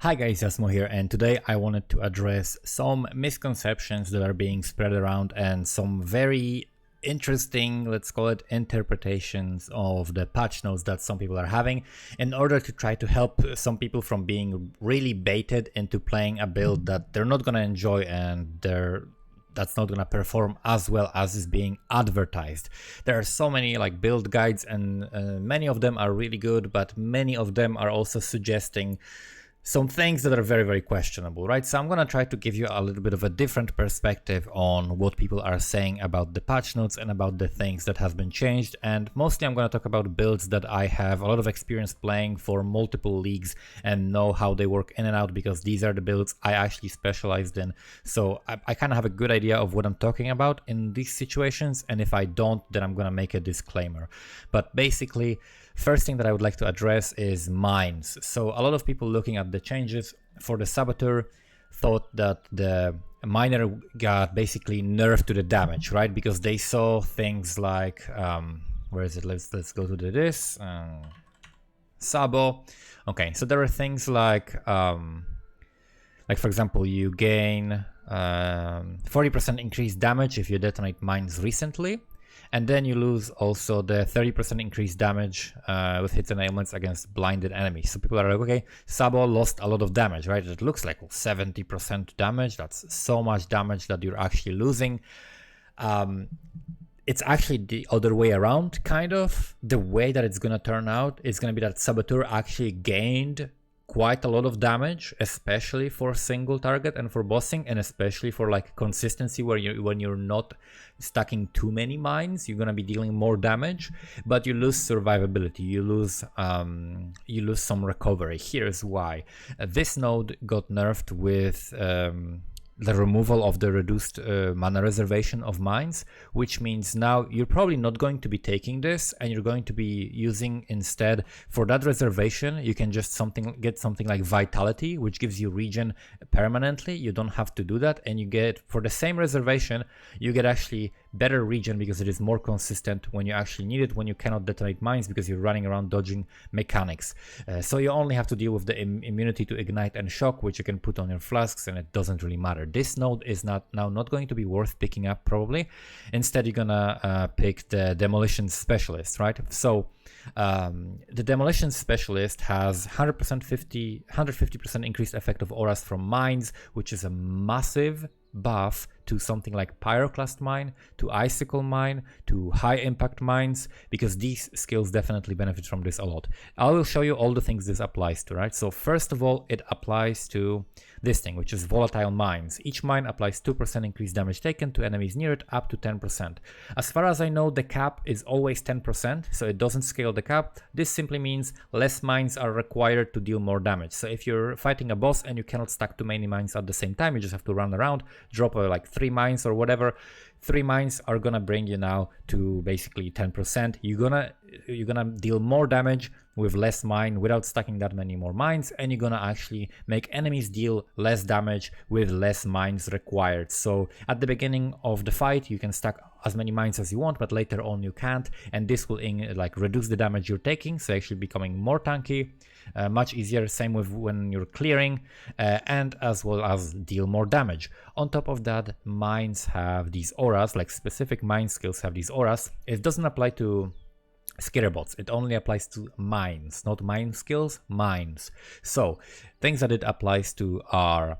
Hi guys, Yasmo here, and today I wanted to address some misconceptions that are being spread around and some very interesting, let's call it, interpretations of the patch notes that some people are having in order to try to help some people from being really baited into playing a build that they're not going to enjoy and that's not going to perform as well as is being advertised. There are so many like build guides and many of them are really good, but many of them are also suggesting some things that are very, very questionable, right? So I'm going to try to give you a little bit of a different perspective on what people are saying about the patch notes and about the things that have been changed. And mostly I'm going to talk about builds that I have a lot of experience playing for multiple leagues and know how they work in and out, because these are the builds I actually specialized in. So I kind of have a good idea of what I'm talking about in these situations. And if I don't, then I'm going to make a disclaimer. But basically, first thing that I would like to address is mines. So a lot of people looking at the changes for the Saboteur thought that the miner got basically nerfed to the damage, right? Because they saw things like, where is it? Let's go to this. Sabo. Okay, so there are things like for example, you gain 40% increased damage if you detonate mines recently. And then you lose also the 30% increased damage with hits and ailments against blinded enemies. So people are like, okay, Sabo lost a lot of damage, right? It looks like 70% damage. That's so much damage that you're actually losing. It's actually the other way around, kind of. The way that it's going to turn out is going to be that Saboteur actually gained quite a lot of damage, especially for single target and for bossing, and especially for like consistency, where when you're not stacking too many mines, you're gonna be dealing more damage, but you lose survivability, you lose some recovery. Here's why. This node got nerfed with the removal of the reduced mana reservation of mines, which means now you're probably not going to be taking this, and you're going to be using instead for that reservation. You can just get something like Vitality, which gives you regen permanently. You don't have to do that, and you get, for the same reservation, you get actually better regen because it is more consistent when you actually need it, when you cannot detonate mines because you're running around dodging mechanics. So you only have to deal with the immunity to ignite and shock, which you can put on your flasks, and it doesn't really matter. This node is not going to be worth picking up probably. Instead, you're gonna pick the Demolition Specialist, right? So the Demolition Specialist has 150% increased effect of auras from mines, which is a massive buff to something like Pyroclast Mine, to Icicle Mine, to High Impact Mines, because these skills definitely benefit from this a lot. I will show you all the things this applies to, right? So first of all, it applies to this thing, which is Volatile Mines. Each mine applies 2% increased damage taken to enemies near it, up to 10%. As far as I know, the cap is always 10%, so it doesn't scale the cap. This simply means less mines are required to deal more damage. So if you're fighting a boss and you cannot stack too many mines at the same time, you just have to run around, drop like 3 mines or whatever. 3 mines are gonna bring you now to basically 10%. You're gonna deal more damage with less mine without stacking that many more mines, and you're gonna actually make enemies deal less damage with less mines required. So at the beginning of the fight, you can stack as many mines as you want, but later on you can't, and this will reduce the damage you're taking, so actually becoming more tanky, much easier. Same with when you're clearing, and as well as deal more damage. On top of that, mines have these auras, like specific mine skills have these auras. It doesn't apply to skitterbots, it only applies to mines, not mine skills, mines. So things that it applies to are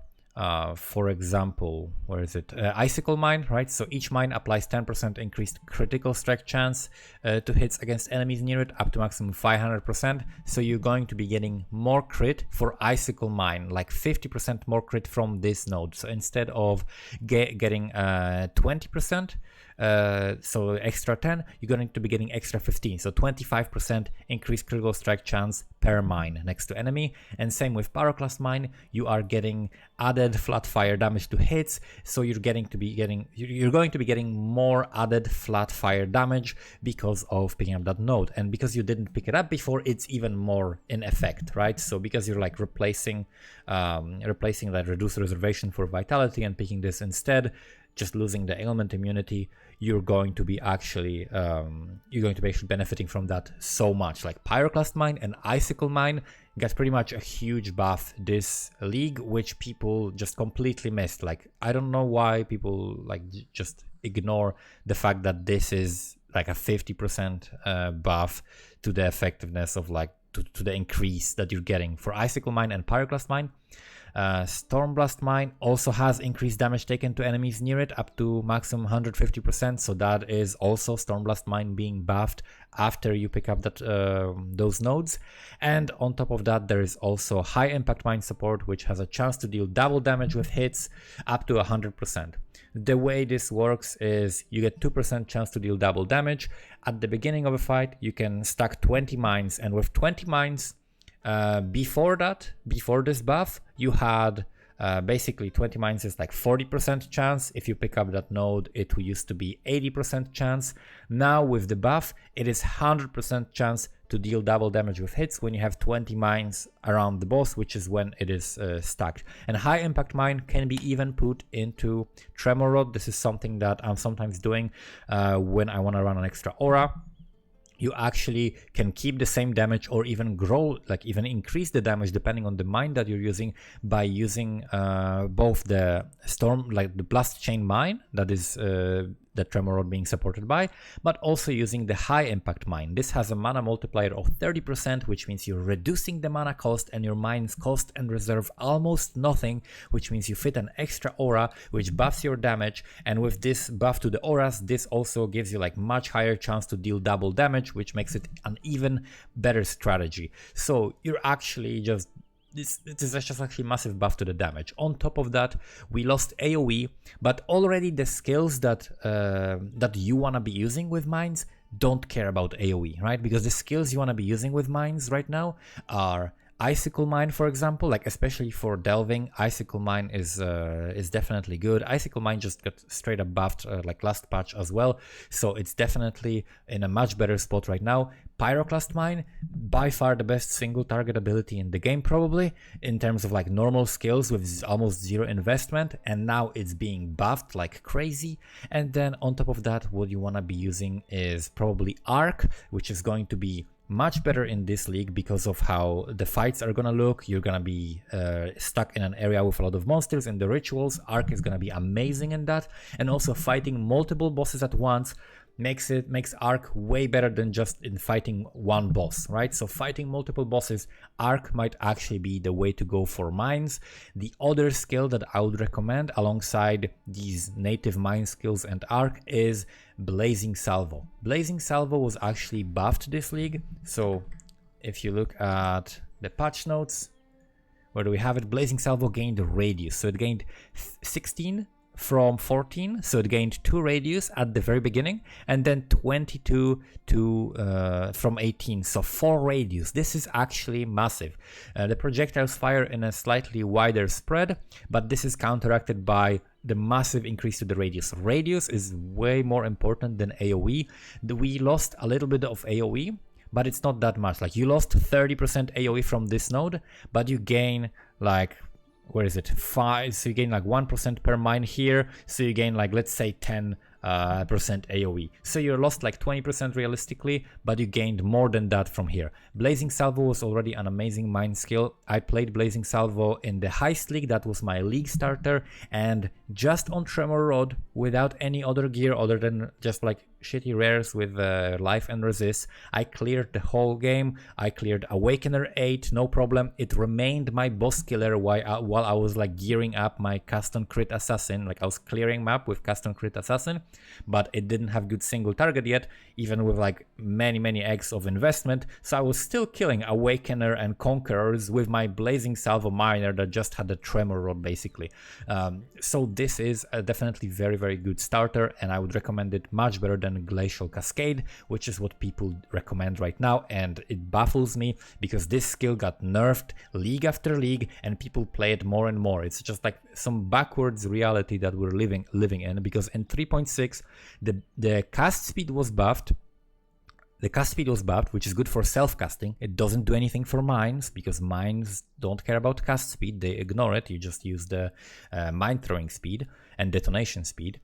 for example, where is it? Icicle Mine, right? So each mine applies 10% increased critical strike chance to hits against enemies near it, up to maximum 500%. So you're going to be getting more crit for Icicle Mine, like 50% more crit from this node. So instead of getting 20%, so extra 10, you're going to be getting extra 15, so 25% increased critical strike chance per mine next to enemy. And same with Pyroclast Mine, you are getting added flat fire damage to hits, so you're going to be getting more added flat fire damage because of picking up that node. And because you didn't pick it up before, it's even more in effect, right? So because you're like replacing that reduced reservation for vitality and picking this instead, just losing the ailment immunity, you're going to be actually benefiting from that so much. Like Pyroclast Mine and Icicle Mine got pretty much a huge buff this league, which people just completely missed. Like, I don't know why people like just ignore the fact that this is like a 50% buff to the effectiveness of like to the increase that you're getting for Icicle Mine and Pyroclast Mine. Stormblast Mine also has increased damage taken to enemies near it up to maximum 150%, so that is also Stormblast Mine being buffed after you pick up that those nodes. And on top of that, there is also High Impact Mine support, which has a chance to deal double damage with hits up to 100%. The way this works is you get 2% chance to deal double damage. At the beginning of a fight, you can stack 20 mines, and with 20 mines, before this buff, you had basically 20 mines is like 40% chance. If you pick up that node, it used to be 80% chance. Now with the buff, it is 100% chance to deal double damage with hits when you have 20 mines around the boss, which is when it is stacked. And High Impact Mine can be even put into Tremor Rod. This is something that I'm sometimes doing when I want to run an extra aura. You actually can keep the same damage or even grow, like even increase the damage depending on the mine that you're using by using both the storm, like the blast chain mine that is the Tremor Rod being supported by, but also using the High Impact Mine. This has a mana multiplier of 30%, which means you're reducing the mana cost and your mines cost and reserve almost nothing, which means you fit an extra aura, which buffs your damage. And with this buff to the auras, this also gives you like much higher chance to deal double damage, which makes it an even better strategy. So you're actually just This is just actually massive buff to the damage. On top of that, we lost AoE, but already the skills that that you want to be using with mines don't care about AoE, right? Because the skills you want to be using with mines right now are Icicle Mine, for example, like especially for delving. Icicle Mine is definitely good. Icicle Mine just got straight up buffed like last patch as well, so it's definitely in a much better spot right now. Pyroclast Mine, by far the best single target ability in the game, probably in terms of like normal skills with almost zero investment, and now it's being buffed like crazy. And then on top of that, what you want to be using is probably Arc, which is going to be much better in this league because of how the fights are gonna look. You're gonna be stuck in an area with a lot of monsters and the rituals. Arc is gonna be amazing in that, and also fighting multiple bosses at once makes Arc way better than just in fighting one boss, right? So fighting multiple bosses, Arc might actually be the way to go for mines. The other skill that I would recommend alongside these native mine skills and Arc is Blazing Salvo. Blazing Salvo was actually buffed this league. So if you look at the patch notes, where do we have it? Blazing Salvo gained radius. So it gained 16 from 14, so it gained 2 radius at the very beginning, and then 22 from 18, so 4 radius. This is actually massive. The projectiles fire in a slightly wider spread, but this is counteracted by the massive increase to the radius. Radius is way more important than AoE. We lost a little bit of AoE, but it's not that much. Like, you lost 30% AoE from this node, but you gain like, where is it, 5, so you gain like 1% per mine here, so you gain like, let's say 10% AoE. So you lost like 20% realistically, but you gained more than that from here. Blazing Salvo was already an amazing mine skill. I played Blazing Salvo in the Heist League, that was my league starter, and just on Tremor Rod, without any other gear other than just like shitty rares with life and resist, I cleared the whole game. I cleared Awakener 8, no problem. It remained my boss killer while I was like gearing up my custom crit assassin. Like, I was clearing map with custom crit assassin, but it didn't have good single target yet, even with like many eggs of investment. So I was still killing Awakener and Conquerors with my Blazing Salvo miner that just had the Tremor Rod basically. So this is a definitely very good starter, and I would recommend it much better than Glacial Cascade, which is what people recommend right now. And it baffles me because this skill got nerfed league after league and people play it more and more. It's just like some backwards reality that we're living in, because in 3.6 the cast speed was buffed. The cast speed was buffed, which is good for self-casting. It doesn't do anything for mines, because mines don't care about cast speed. They ignore it. You just use the mine throwing speed and detonation speed.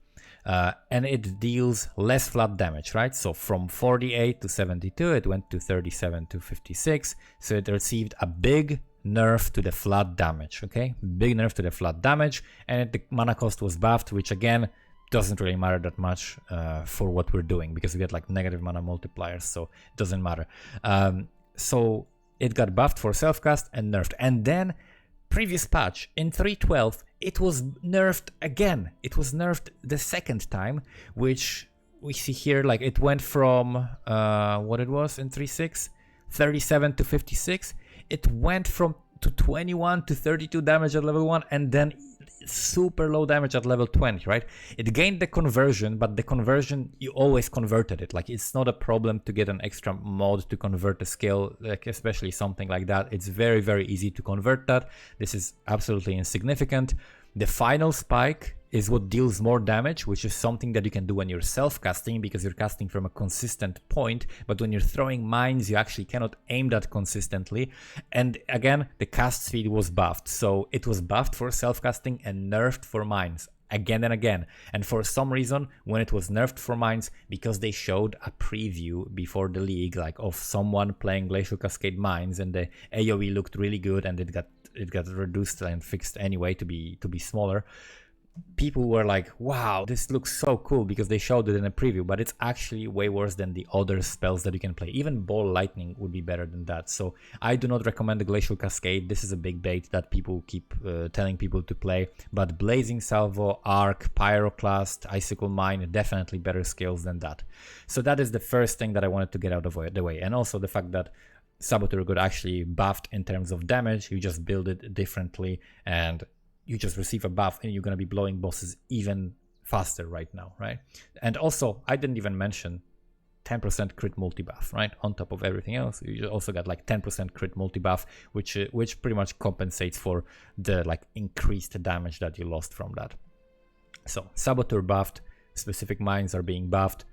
and it deals less flat damage, right? So from 48 to 72, it went to 37 to 56. So it received a big nerf to the flat damage, okay? Big nerf to the flat damage, and the mana cost was buffed, which again doesn't really matter that much for what we're doing, because we get like negative mana multipliers, so it doesn't matter. So it got buffed for self-cast and nerfed, and then previous patch in 3.12 it was nerfed again. It was nerfed the second time, which we see here, like it went from what it was in 3.6, 37 to 56. It went from to 21 to 32 damage at level 1, and then super low damage at level 20, right? It gained the conversion, but the conversion, you always converted it. Like, it's not a problem to get an extra mod to convert the skill, like especially something like that. It's very, very easy to convert that. This is absolutely insignificant. The final spike is what deals more damage, which is something that you can do when you're self-casting, because you're casting from a consistent point, but when you're throwing mines, you actually cannot aim that consistently. And again, the cast speed was buffed, so it was buffed for self-casting and nerfed for mines again and again. And for some reason, when it was nerfed for mines, because they showed a preview before the league, like of someone playing Glacial Cascade mines, and the AoE looked really good, and it got reduced and fixed anyway to be smaller. People were like, wow, this looks so cool, because they showed it in a preview, but it's actually way worse than the other spells that you can play. Even Ball Lightning would be better than that. So I do not recommend the Glacial Cascade. This is a big bait that people keep telling people to play, but Blazing Salvo, Arc, Pyroclast, Icicle Mine, definitely better skills than that. So that is the first thing that I wanted to get out of the way. And also the fact that Saboteur got actually buffed in terms of damage. You just build it differently, and you just receive a buff, and you're going to be blowing bosses even faster right now, right? And also, I didn't even mention 10% crit multi-buff, right? On top of everything else, you also got like 10% crit multi-buff, which pretty much compensates for the like increased damage that you lost from that. So Saboteur buffed, specific mines are being buffed,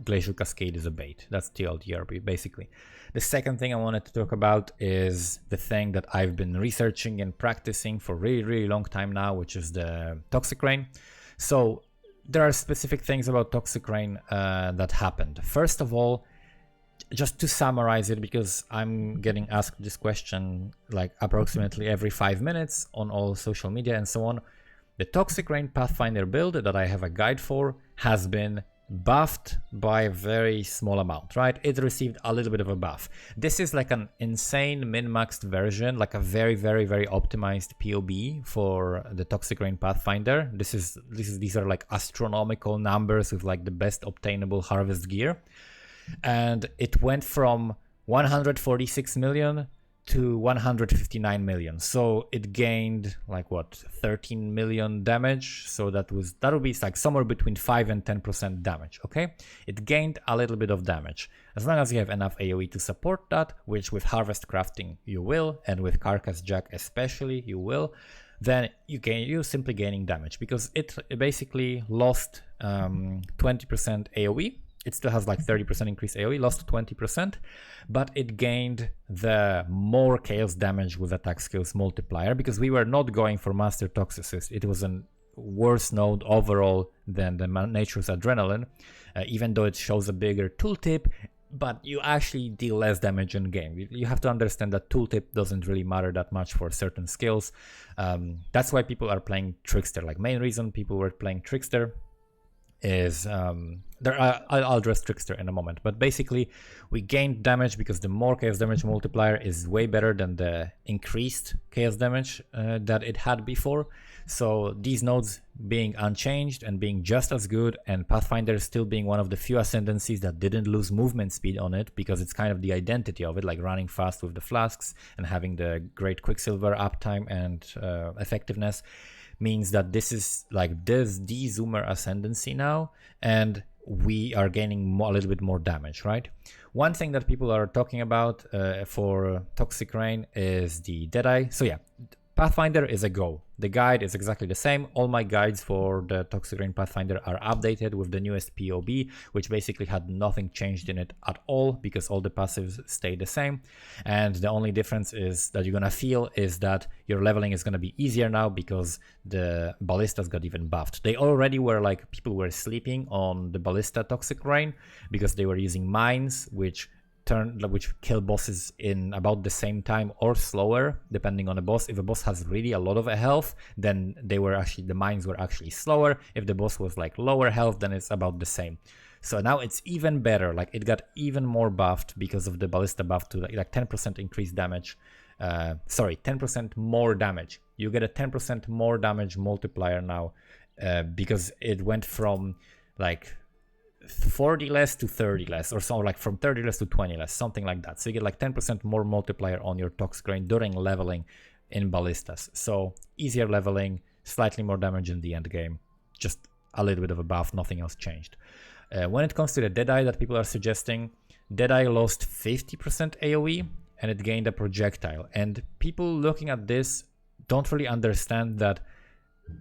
Glacial Cascade is a bait. That's TLDR basically. The second thing I wanted to talk about is the thing that I've been researching and practicing for a really, really long time now, which is the Toxic Rain. So there are specific things about Toxic Rain that happened. First of all, just to summarize it, because I'm getting asked this question like approximately every 5 minutes on all social media and so on. The Toxic Rain Pathfinder build that I have a guide for has been buffed by a very small amount, right? It received a little bit of a buff. This is like an insane min-maxed version, like a very, very, very optimized PoE for the Toxic Rain Pathfinder. These are like astronomical numbers with like the best obtainable harvest gear. And it went from 146 million to 159 million, so it gained like what, 13 million damage. So that would be like somewhere between 5 and 10% damage. Okay, it gained a little bit of damage. As long as you have enough AoE to support that, which with Harvest Crafting you will, and with Carcass Jack especially you will, then you're simply gaining damage, because it basically lost 20% AoE. It still has like 30% increased AoE, lost 20%, but it gained the more chaos damage with attack skills multiplier, because we were not going for Master Toxicist. It was a worse node overall than the Nature's Adrenaline, even though it shows a bigger tooltip, but you actually deal less damage in game. You have to understand that tooltip doesn't really matter that much for certain skills. That's why people are playing Trickster. Like, main reason people were playing Trickster is I'll address Trickster in a moment, but basically we gained damage because the more chaos damage multiplier is way better than the increased chaos damage that it had before. So these nodes being unchanged and being just as good, and Pathfinder still being one of the few ascendancies that didn't lose movement speed on it, because it's kind of the identity of it, like running fast with the flasks and having the great Quicksilver uptime and effectiveness, means that this is like this de-zoomer ascendancy now, and we are gaining a little bit more damage, right? One thing that people are talking about for Toxic Rain is the Deadeye. So yeah, Pathfinder is a go. The guide is exactly the same. All my guides for the Toxic Rain Pathfinder are updated with the newest PoE, which basically had nothing changed in it at all because all the passives stay the same. And the only difference is that you're gonna feel is that your leveling is gonna be easier now because the ballistas got even buffed. They already were like, people were sleeping on the ballista Toxic Rain because they were using mines, which kill bosses in about the same time or slower depending on the boss. If a boss has really a lot of health, then the mines were actually slower. If the boss was like lower health, then it's about the same. So now it's even better, like it got even more buffed because of the ballista buff to like 10% increased damage. 10% more damage. You get a 10% more damage multiplier now because it went from like 40 less to 30 less, or so, like from 30 less to 20 less, something like that. So you get like 10% more multiplier on your Toxic Rain during leveling in ballistas. So easier leveling, slightly more damage in the end game, just a little bit of a buff, nothing else changed. When it comes to the Deadeye that people are suggesting, Deadeye lost 50% AoE and it gained a projectile. And people looking at this don't really understand that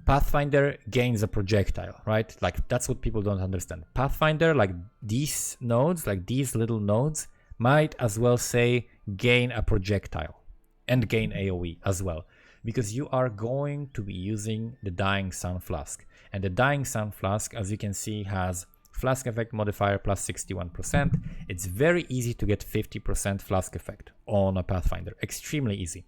Pathfinder gains a projectile, right? Like that's what people don't understand. Pathfinder, like these nodes, like these little nodes, might as well say gain a projectile and gain AoE as well, because you are going to be using the Dying Sun Flask. And the Dying Sun Flask, as you can see, has Flask Effect modifier plus 61%. It's very easy to get 50% Flask Effect on a Pathfinder, extremely easy.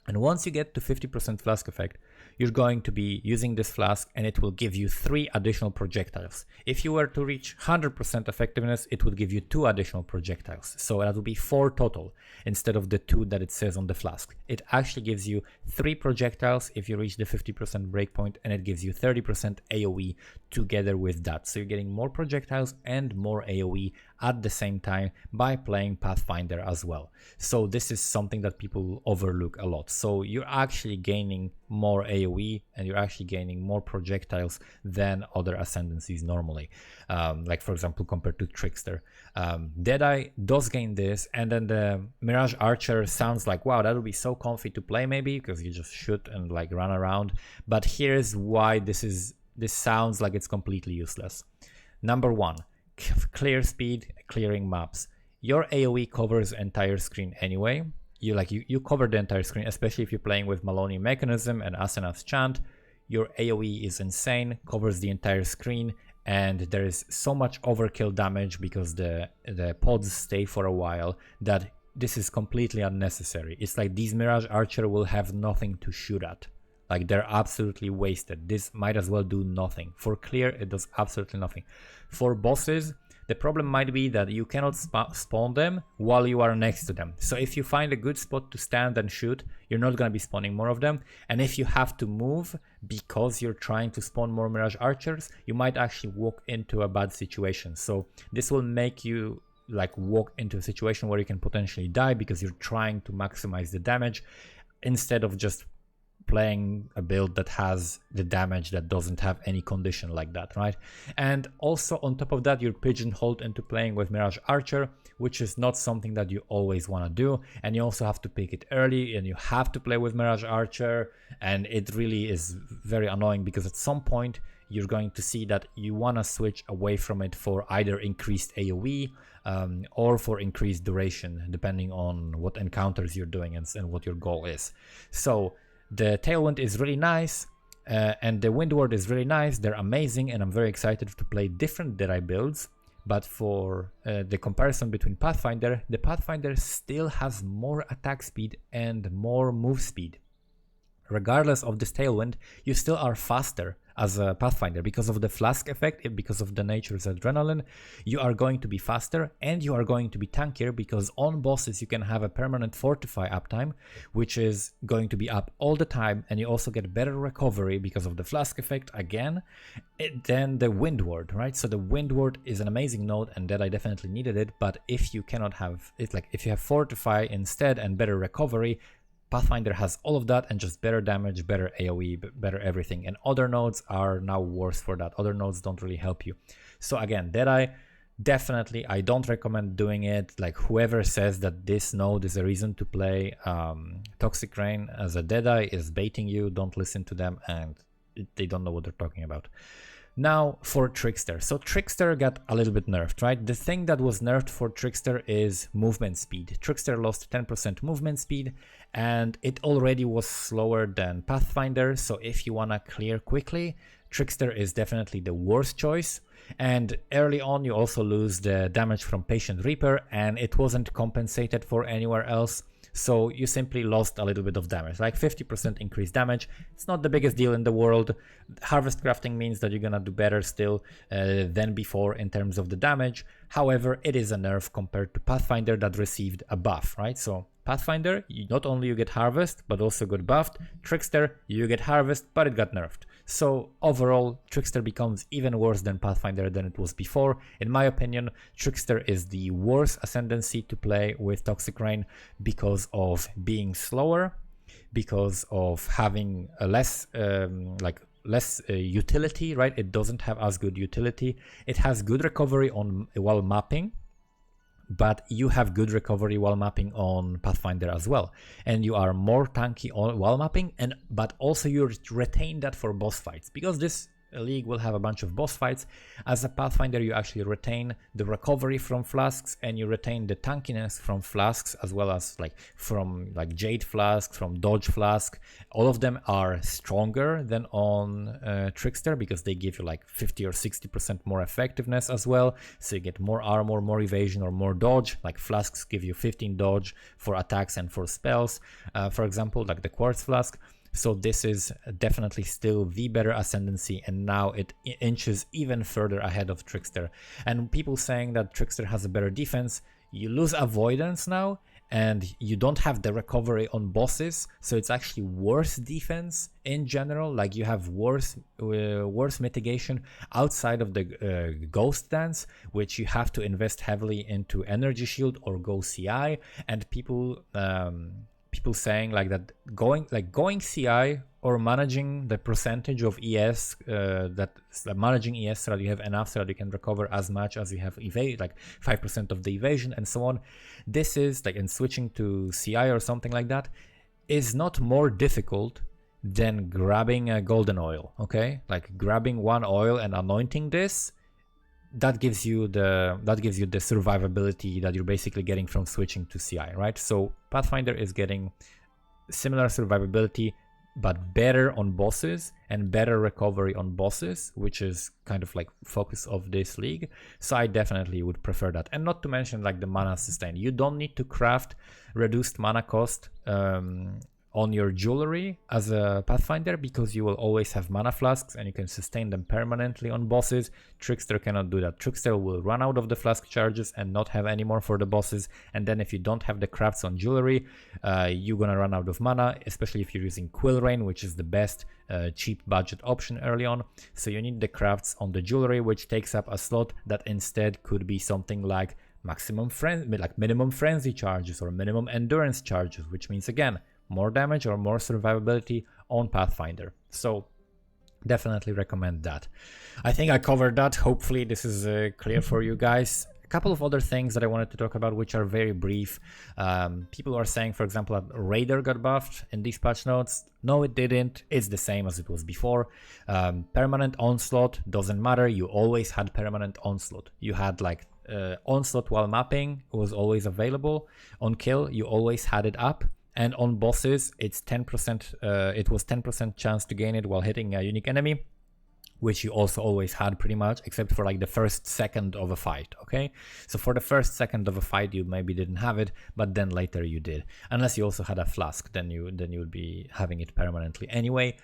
And once you get to 50% Flask Effect, you're going to be using this flask and it will give you 3 additional projectiles. If you were to reach 100% effectiveness, it would give you 2 additional projectiles. So that would be 4 total instead of the 2 that it says on the flask. It actually gives you 3 projectiles if you reach the 50% breakpoint, and it gives you 30% AoE together with that. So you're getting more projectiles and more AoE at the same time by playing Pathfinder as well. So this is something that people overlook a lot. So you're actually gaining more AoE and you're actually gaining more projectiles than other ascendancies normally. Like for example, compared to Trickster. Deadeye does gain this, and then the Mirage Archer sounds like, wow, that would be so comfy to play maybe, because you just shoot and like run around. But here's why this sounds like it's completely useless. Number 1, clear speed, clearing maps. Your AoE covers entire screen anyway. You cover the entire screen, especially if you're playing with Maloney Mechanism and Asenath's Chant. Your AoE is insane, covers the entire screen, and there is so much overkill damage because the pods stay for a while that this is completely unnecessary. It's like these Mirage Archer will have nothing to shoot at. Like they're absolutely wasted. This might as well do nothing. For clear, it does absolutely nothing. For bosses, the problem might be that you cannot spawn them while you are next to them. So if you find a good spot to stand and shoot, you're not going to be spawning more of them. And if you have to move because you're trying to spawn more Mirage Archers, you might actually walk into a bad situation. So this will make you like walk into a situation where you can potentially die because you're trying to maximize the damage instead of just playing a build that has the damage that doesn't have any condition like that, right? And also on top of that, you're pigeonholed into playing with Mirage Archer, which is not something that you always want to do. And you also have to pick it early, and you have to play with Mirage Archer, and it really is very annoying because at some point you're going to see that you want to switch away from it for either increased AoE or for increased duration, depending on what encounters you're doing and what your goal is. So the Tailwind is really nice, and the Windward is really nice. They're amazing, and I'm very excited to play different Deadeye builds. But for the comparison between Pathfinder, the Pathfinder still has more attack speed and more move speed. Regardless of this Tailwind, you still are faster as a Pathfinder because of the flask effect, because of the nature's adrenaline. You are going to be faster and you are going to be tankier because on bosses you can have a permanent fortify uptime, which is going to be up all the time, and you also get better recovery because of the flask effect again than the Windward, right? So the Windward is an amazing node, and that I definitely needed it. But if you cannot have it, like if you have fortify instead and better recovery, Pathfinder has all of that and just better damage, better AoE, better everything. And other nodes are now worse for that. Other nodes don't really help you. So again, Deadeye Definitely, I don't recommend doing it. Like whoever says that this node is a reason to play Toxic Rain as a Deadeye is baiting you. Don't listen to them, and they don't know what they're talking about. Now for Trickster. So Trickster got a little bit nerfed, right? The thing that was nerfed for Trickster is movement speed. Trickster lost 10% movement speed, and it already was slower than Pathfinder. So if you wanna clear quickly, Trickster is definitely the worst choice. And early on you also lose the damage from Patient Reaper, and it wasn't compensated for anywhere else. So you simply lost a little bit of damage, like 50% increased damage. It's not the biggest deal in the world. Harvest crafting means that you're gonna do better still than before in terms of the damage. However, it is a nerf compared to Pathfinder that received a buff, right? So Pathfinder, not only you get harvest, but also got buffed. Trickster, you get harvest, but it got nerfed. So overall, Trickster becomes even worse than Pathfinder than it was before. In my opinion, Trickster is the worst ascendancy to play with Toxic Rain because of being slower, because of having a less utility, right? It doesn't have as good utility. It has good recovery on while mapping, but you have good recovery while mapping on Pathfinder as well, and you are more tanky while mapping, but also you retain that for boss fights, because this league will have a bunch of boss fights. As a Pathfinder, you actually retain the recovery from flasks, and you retain the tankiness from flasks, as well as from Jade Flask, from Dodge Flask. All of them are stronger than on Trickster, because they give you like 50 or 60% more effectiveness as well. So you get more armor, more evasion, or more dodge. Like Flasks give you 15 dodge for attacks and for spells, for example, like the Quartz Flask. So this is definitely still the better ascendancy, and now it inches even further ahead of Trickster. And people saying that Trickster has a better defense, you lose avoidance now, and you don't have the recovery on bosses, so it's actually worse defense in general. Like you have worse mitigation outside of the Ghost Dance, which you have to invest heavily into Energy Shield or go CI, and people saying like that going CI or managing the percentage of ES, managing ES so that you have enough so that you can recover as much as you have evade, like 5% of the evasion and so on. This is like, in switching to CI or something like that is not more difficult than grabbing a golden oil, okay? Like grabbing one oil and anointing this, that gives you the survivability that you're basically getting from switching to CI, right? So Pathfinder is getting similar survivability, but better on bosses and better recovery on bosses, which is kind of like focus of this league. So I definitely would prefer that. And not to mention like the mana sustain. You don't need to craft reduced mana cost on your jewelry as a Pathfinder, because you will always have mana flasks and you can sustain them permanently on bosses. Trickster cannot do that. Trickster will run out of the flask charges and not have any more for the bosses, and then if you don't have the crafts on jewelry, you're gonna run out of mana, especially if you're using Quill Rain, which is the best cheap budget option early on. So you need the crafts on the jewelry, which takes up a slot that instead could be something like minimum frenzy charges or minimum endurance charges, which means again more damage or more survivability on Pathfinder. So definitely recommend that. I think I covered that. Hopefully this is clear for you guys. A couple of other things that I wanted to talk about, which are very brief. People are saying, for example, that Raider got buffed in these patch notes. No, it didn't. It's the same as it was before. Permanent onslaught doesn't matter. You always had permanent onslaught. You had like onslaught while mapping was always available. On kill, you always had it up. And on bosses, it's 10%. It was 10% chance to gain it while hitting a unique enemy, which you also always had pretty much, except for like the first second of a fight. Okay, so for the first second of a fight, you maybe didn't have it, but then later you did. Unless you also had a flask, then you would be having it permanently anyway.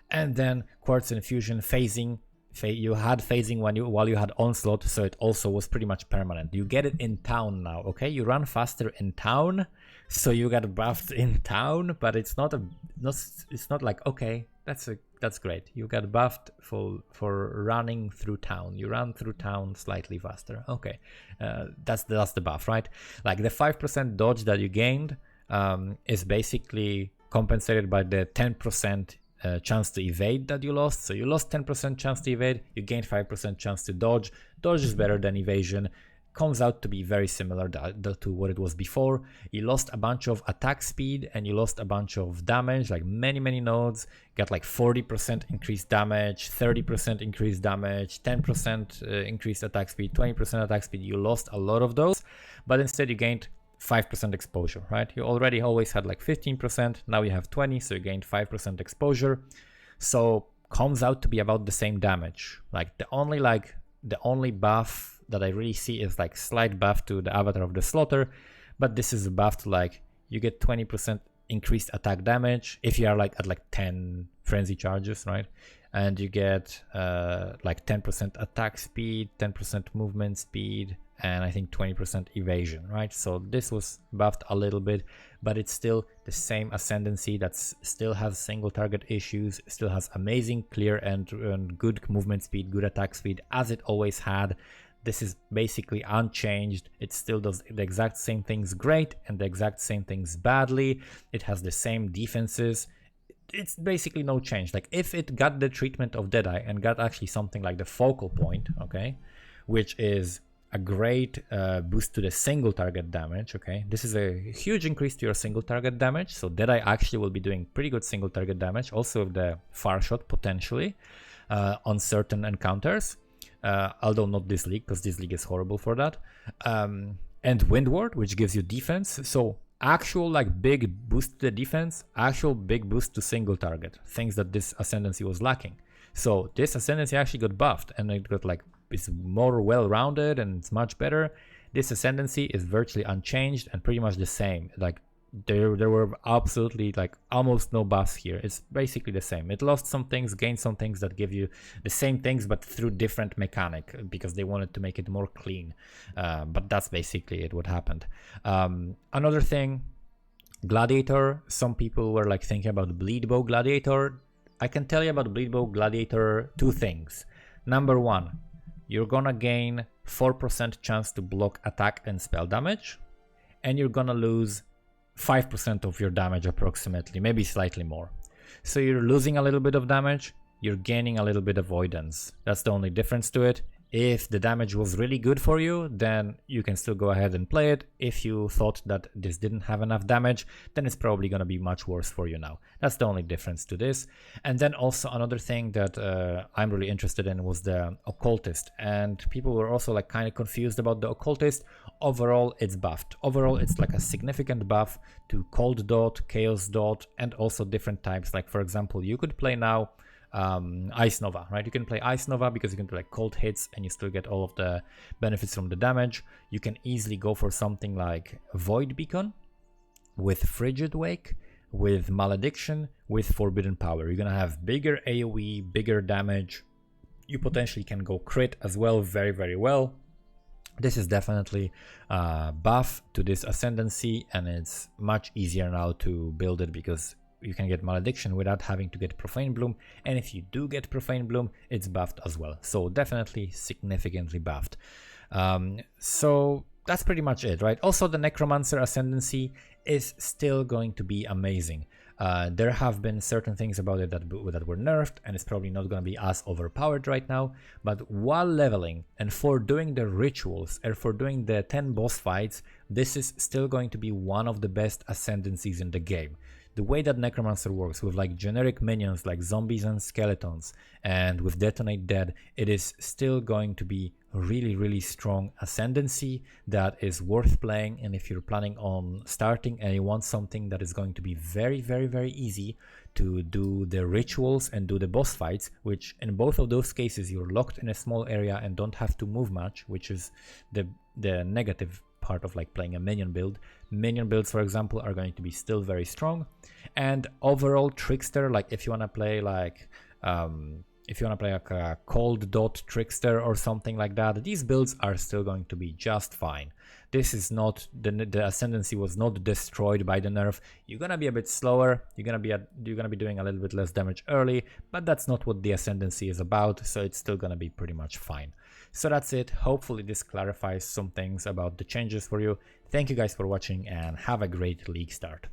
And then Quartz Infusion phasing. You had phasing while you had onslaught, so it also was pretty much permanent. You get it in town now, okay? You run faster in town, so you got buffed in town, but it's not like, okay, that's great. You got buffed for running through town. You run through town slightly faster. Okay, that's the buff, right? Like the 5% dodge that you gained is basically compensated by the 10% chance to evade that you lost. So you lost 10% chance to evade, you gained 5% chance to dodge. Dodge is better than evasion. comes out to be very similar to what it was before. You lost a bunch of attack speed and you lost a bunch of damage, like many nodes. Got like 40% increased damage, 30% increased damage, 10% increased attack speed, 20% attack speed. You lost a lot of those, but instead you gained 5% exposure, right? You already always had like 15%, now you have 20, so you gained 5% exposure. So comes out to be about the same damage. Like the only buff that I really see is like slight buff to the Avatar of the Slaughter, but this is a buff to like you get 20% increased attack damage if you are like at like 10 frenzy charges, right? And you get like 10% attack speed, 10% movement speed, and I think 20% evasion, right? So this was buffed a little bit, but it's still the same ascendancy that still has single target issues, still has amazing clear and good movement speed, good attack speed, as it always had. This is basically unchanged. It still does the exact same things great and the exact same things badly. It has the same defenses. It's basically no change. Like if it got the treatment of Deadeye and got actually something like the focal point, okay, which is a great boost to the single target damage, okay, this is a huge increase to your single target damage. So Deadeye actually will be doing pretty good single target damage, also with the far shot potentially on certain encounters. Although not this league, because this league is horrible for that. And Windward, which gives you defense. So actual like big boost to the defense, actual big boost to single target, things that this ascendancy was lacking. So this ascendancy actually got buffed and it got like, it's more well-rounded and it's much better. This ascendancy is virtually unchanged and pretty much the same. Like there were absolutely like almost no buffs here. It's basically the same. It lost some things, gained some things that give you the same things but through different mechanic because they wanted to make it more clean. But that's basically it, what happened. Another thing, Gladiator. Some people were like thinking about Bleed Bow Gladiator. I can tell you about Bleed Bow Gladiator two things. Number one, you're gonna gain 4% chance to block attack and spell damage, and you're gonna lose 5% of your damage approximately, maybe slightly more. So you're losing a little bit of damage, you're gaining a little bit of avoidance. That's the only difference to it. If the damage was really good for you, then you can still go ahead and play it. If you thought that this didn't have enough damage, then it's probably going to be much worse for you now. That's the only difference to this. And then also another thing that I'm really interested in was the Occultist. And people were also like kind of confused about the Occultist. Overall, it's buffed. Overall, it's like a significant buff to Cold Dot, Chaos Dot, and also different types. Like for example, you could play now Ice Nova, right? You can play Ice Nova because you can do like cold hits and you still get all of the benefits from the damage. You can easily go for something like Void Beacon with Frigid Wake, with Malediction, with Forbidden Power. You're gonna have bigger AoE, bigger damage. You potentially can go crit as well, very well. This is definitely a buff to this Ascendancy, and it's much easier now to build it because you can get Malediction without having to get Profane Bloom, and if you do get Profane Bloom, it's buffed as well. So definitely significantly buffed. So that's pretty much it, right? Also, the Necromancer Ascendancy is still going to be amazing. There have been certain things about it that were nerfed, and it's probably not going to be as overpowered right now, but while leveling and for doing the rituals and for doing the 10 boss fights, this is still going to be one of the best Ascendancies in the game. The way that Necromancer works with like generic minions like zombies and skeletons and with Detonate Dead, it is still going to be really strong Ascendancy that is worth playing. And if you're planning on starting and you want something that is going to be very easy to do the rituals and do the boss fights, which in both of those cases you're locked in a small area and don't have to move much, which is the negative part of like playing a minion build. Minion builds, for example, are going to be still very strong. And overall, Trickster, like if you want to play like a Cold Dot Trickster or something like that, these builds are still going to be just fine. This is not the Ascendancy was not destroyed by the nerf. You're gonna be a bit slower. You're gonna be doing a little bit less damage early, but that's not what the Ascendancy is about. So it's still gonna be pretty much fine. So that's it. Hopefully this clarifies some things about the changes for you. Thank you guys for watching and have a great league start.